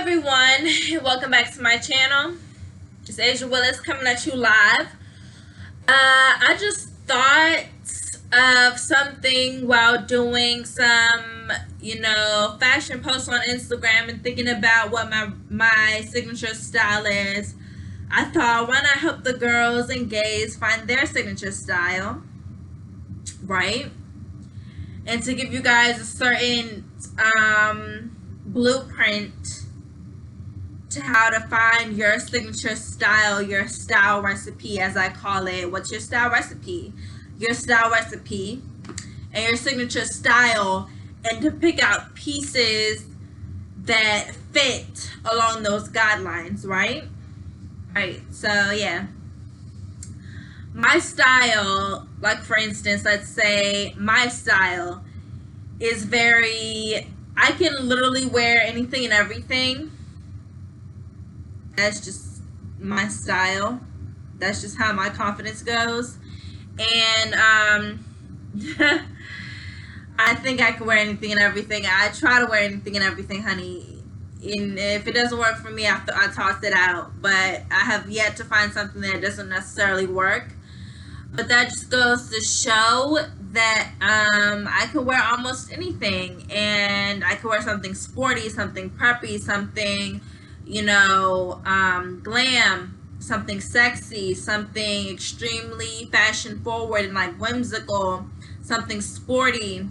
everyone, welcome back to my channel. It's Asia Willis coming at you live. I just thought of something while doing some, fashion posts on Instagram and thinking about what my signature style is. I thought, why not help the girls and gays find their signature style, right? And to give you guys a certain blueprint to how to find your signature style, your style recipe, as I call it. What's your style recipe? Your style recipe and your signature style, and to pick out pieces that fit along those guidelines, right? Right. So yeah, my style, like for instance, let's say my style is very, I can literally wear anything and everything. That's just my style. That's just how my confidence goes. And I think I can wear anything and everything. I try to wear anything and everything, honey. And if it doesn't work for me, I toss it out. But I have yet to find something that doesn't necessarily work. But that just goes to show that I can wear almost anything. And I can wear something sporty, something preppy, something, glam, something sexy, something extremely fashion forward and like whimsical, something sporty.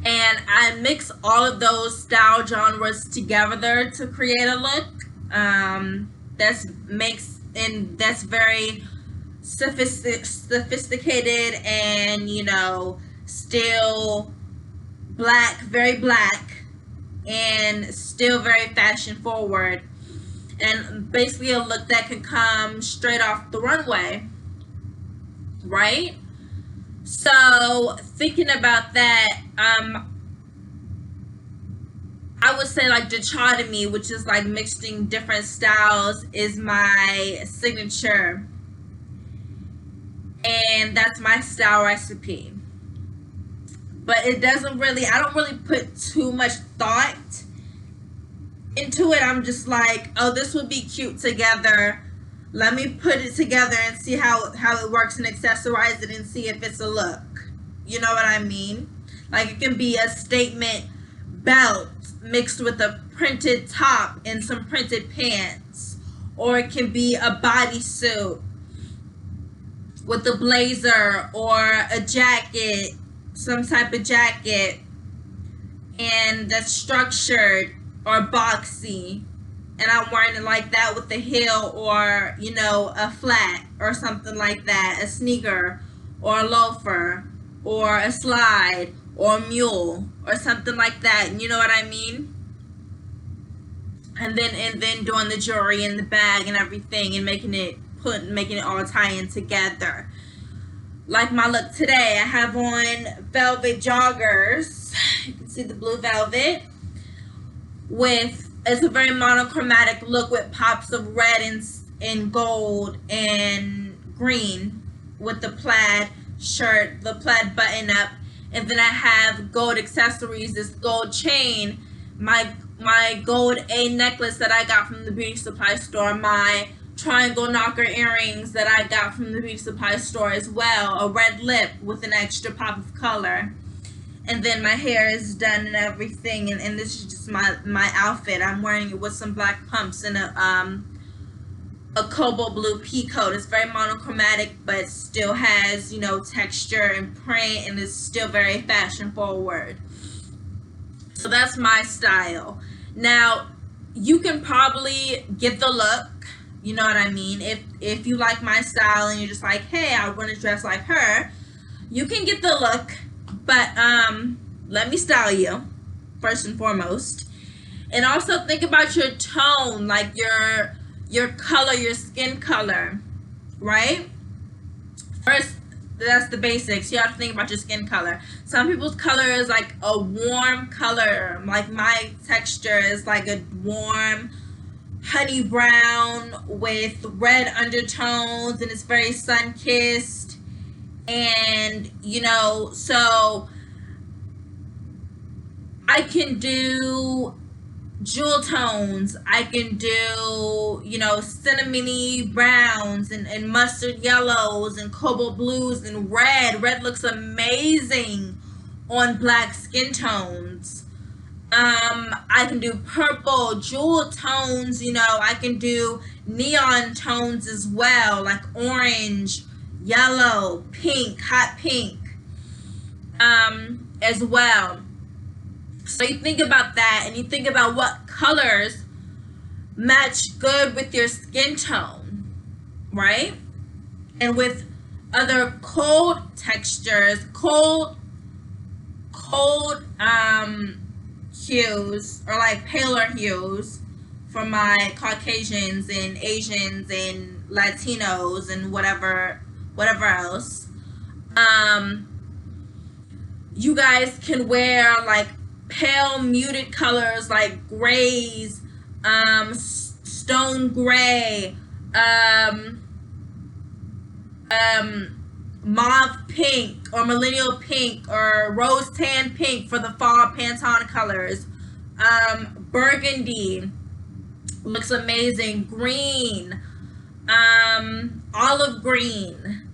And I mix all of those style genres together to create a look that's very sophisticated and still black, very black, and still very fashion forward, and basically a look that can come straight off the runway, right? So thinking about that, I would say like dichotomy, which is like mixing different styles, is my signature, and that's my style recipe. But I don't really put too much thought into it. I'm just like, oh, this would be cute together. Let me put it together and see how it works and accessorize it and see if it's a look. You know what I mean? Like it can be a statement belt mixed with a printed top and some printed pants. Or it can be a bodysuit with a blazer or a jacket, some type of jacket, and that's structured or boxy, and I'm wearing it like that with a heel or a flat or something like that, a sneaker or a loafer or a slide or a mule or something like that. You know what I mean? And then doing the jewelry and the bag and everything and making it all tie in together. Like my look today, I have on velvet joggers. You can see the blue velvet. It's a very monochromatic look with pops of red and gold and green with the plaid shirt, the plaid button up. And then I have gold accessories, this gold chain, my gold A necklace that I got from the beauty supply store, my triangle knocker earrings that I got from the beauty supply store as well, a red lip with an extra pop of color, and then my hair is done and everything, and this is just my outfit. I'm wearing it with some black pumps and a cobalt blue pea coat. It's very monochromatic but still has texture and print, and is still very fashion forward. So that's my style. Now you can probably get the look. You know what I mean? If you like my style and you're just like, hey, I want to dress like her, you can get the look. But let me style you first and foremost. And also think about your tone, like your color, your skin color, right? First, that's the basics. You have to think about your skin color. Some people's color is like a warm color. Like my texture is like a warm honey brown with red undertones, and it's very sun-kissed, and so I can do jewel tones. I can do, cinnamony browns and mustard yellows and cobalt blues and red. Red looks amazing on black skin tones. I can do purple, jewel tones, I can do neon tones as well, like orange, yellow, pink, hot pink, as well. So you think about that and you think about what colors match good with your skin tone, right? And with other cold textures, cold hues, or like paler hues for my Caucasians and Asians and Latinos and whatever else. You guys can wear like pale muted colors like grays, stone gray, mauve pink or millennial pink or rose tan pink for the fall Pantone colors. Burgundy looks amazing. Green, olive green,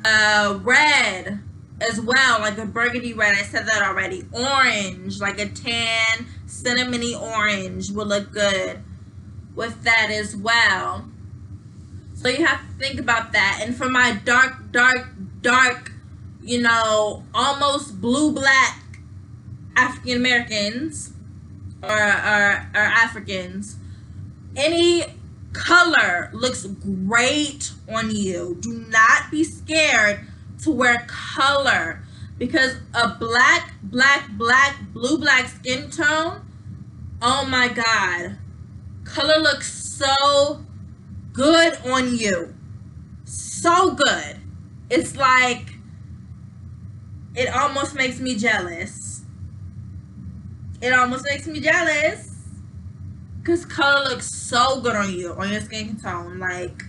red as well, like a burgundy red. I said that already. Orange, like a tan cinnamony orange would look good with that as well. So you have to think about that. And for my dark, almost blue black African Americans or Africans, any color looks great on you. Do not be scared to wear color, because a black, blue black skin tone, oh my God, color looks so good on you. So good. It's like, it almost makes me jealous. It almost makes me jealous. Because color looks so good on you, on your skin tone. Like,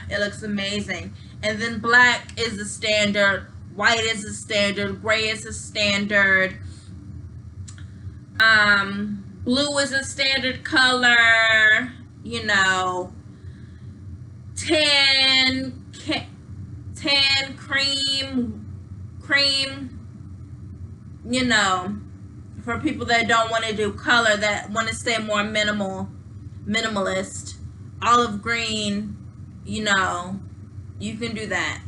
it looks amazing. And then black is the standard. White is the standard. Gray is the standard. Blue is a standard color. Tan, cream, for people that don't want to do color, that want to stay more minimalist. Olive green, you can do that.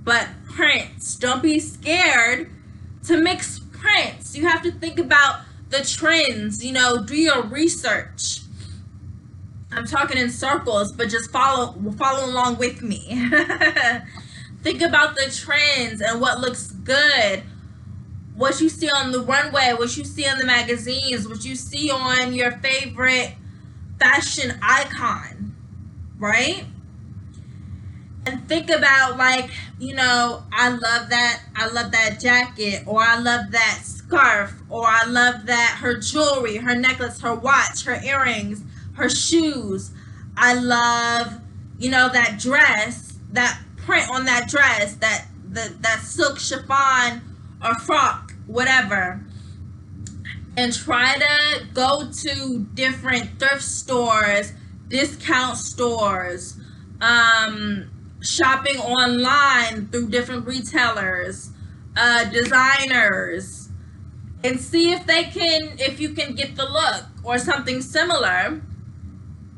But prints, don't be scared to mix prints. You have to think about the trends, do your research. I'm talking in circles, but just follow along with me. Think about the trends and what looks good. What you see on the runway, what you see in the magazines, what you see on your favorite fashion icon, right? And think about, like, I love that jacket, or I love that scarf, or I love that her jewelry, her necklace, her watch, her earrings, her shoes. I love, that dress, that print on that dress, that silk chiffon or frock, whatever. And try to go to different thrift stores, discount stores, shopping online through different retailers, designers, and see if you can get the look or something similar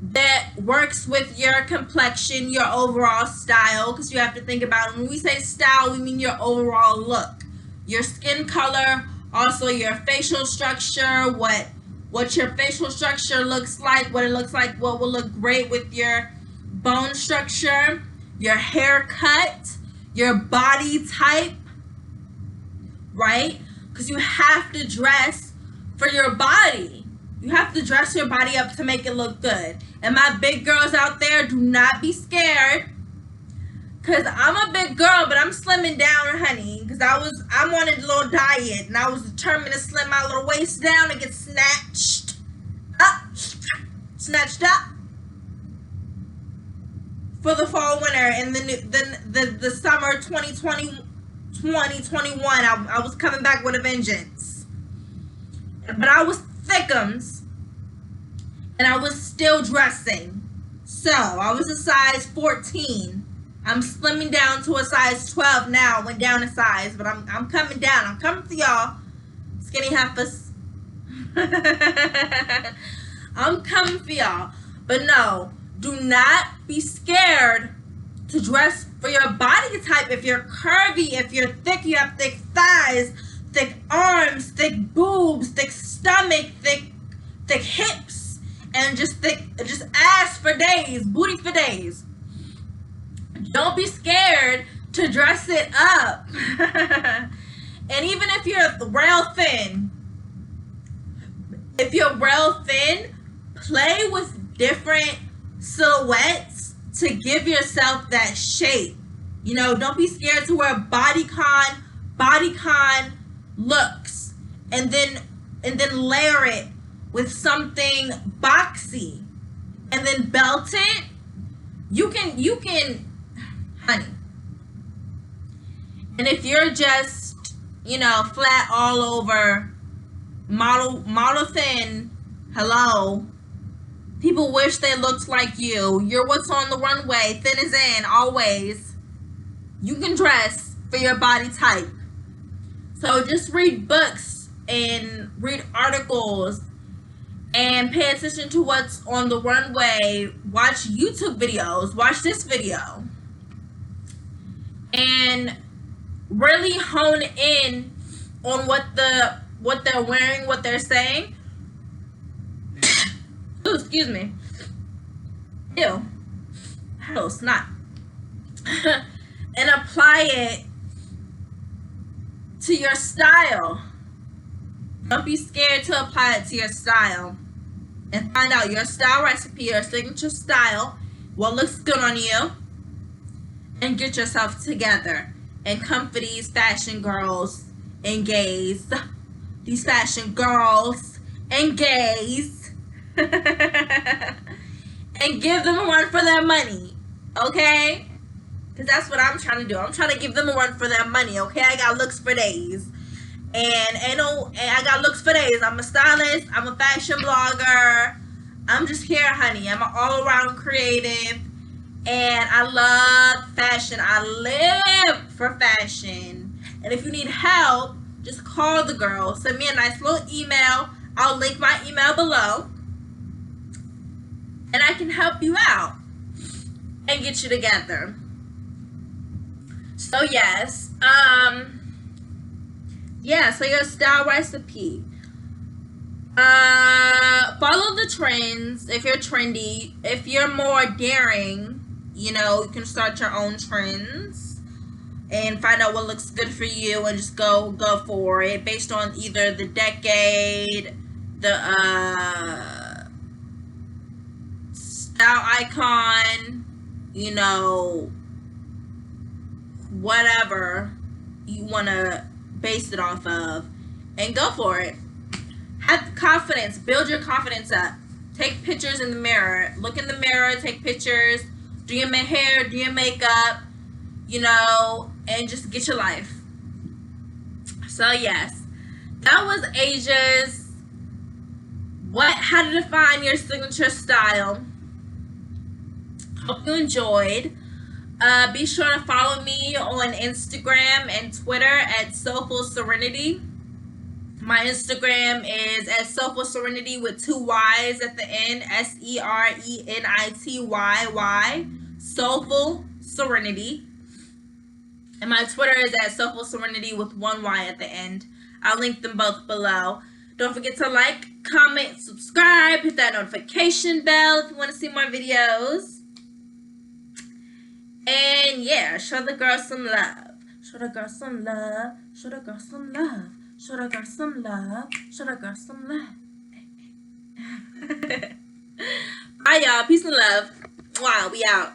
that works with your complexion, your overall style. Because you have to think about, when we say style, we mean your overall look, your skin color, also your facial structure, what your facial structure looks like, what it looks like, what will look great with your bone structure, your haircut, your body type, right? Because you have to dress for your body. You have to dress your body up to make it look good. And my big girls out there, do not be scared. Because I'm a big girl, but I'm slimming down, honey. Because I wanted a little diet, and I was determined to slim my little waist down and get snatched up for the fall, winter, and the summer 2021. I was coming back with a vengeance. But I was thickums, and I was still dressing. So I was a size 14. I'm slimming down to a size 12 now. Went down a size, but I'm coming down. I'm coming for y'all, skinny heifers. I'm coming for y'all. But no, do not be scared to dress for your body type. If you're curvy, if you're thick, you have thick thighs, thick arms, thick boobs, thick stomach, thick hips, and just ass for days, booty for days. Don't be scared to dress it up. And even if you're real thin, play with different silhouettes to give yourself that shape. You know, don't be scared to wear bodycon looks, and then layer it with something boxy, and then belt it. You can, honey. And if you're just, you know, flat all over, model thin, hello. People wish they looked like you. You're what's on the runway. Thin is in, always. You can dress for your body type. So just read books and read articles and pay attention to what's on the runway. Watch YouTube videos. Watch this video. And really hone in on what they're wearing, what they're saying. Ooh, excuse me. Ew. Hello, snot. And apply it to your style. Don't be scared to apply it to your style. And find out your style recipe, your signature style, what looks good on you, and get yourself together. And come for these fashion girls and gays. These fashion girls and gays. And give them a run for their money, okay? Because that's what I'm trying to do. I'm trying to give them a run for their money, okay? I got looks for days. And I got looks for days. I'm a stylist. I'm a fashion blogger. I'm just here, honey. I'm an all-around creative. And I love fashion. I live for fashion. And if you need help, just call the girl. Send me a nice little email. I'll link my email below. And I can help you out and get you together. So yes, so your style recipe. Follow the trends if you're trendy. If you're more daring, you know, you can start your own trends and find out what looks good for you and just go for it based on either the decade, the style icon, you know, whatever you want to base it off of, and go for it. Have confidence. Build your confidence up. Take pictures in the mirror. Look in the mirror, take pictures, do your hair, do your makeup, you know, and just get your life. So yes, that was Asia's how to define your signature style. Hope you enjoyed. Be sure to follow me on Instagram and Twitter at Soulful Serenity. My Instagram is at Soulful Serenity with 2 Y's at the end. SERENITYY. Soulful Serenity. And my Twitter is at Soulful Serenity with 1 Y at the end. I'll link them both below. Don't forget to like, comment, subscribe, hit that notification bell if you want to see more videos. And yeah, show the girl some love. Show the girl some love. Show the girl some love. Show the girl some love. Show the girl some love. Bye, y'all. Peace and love. Wow, we out.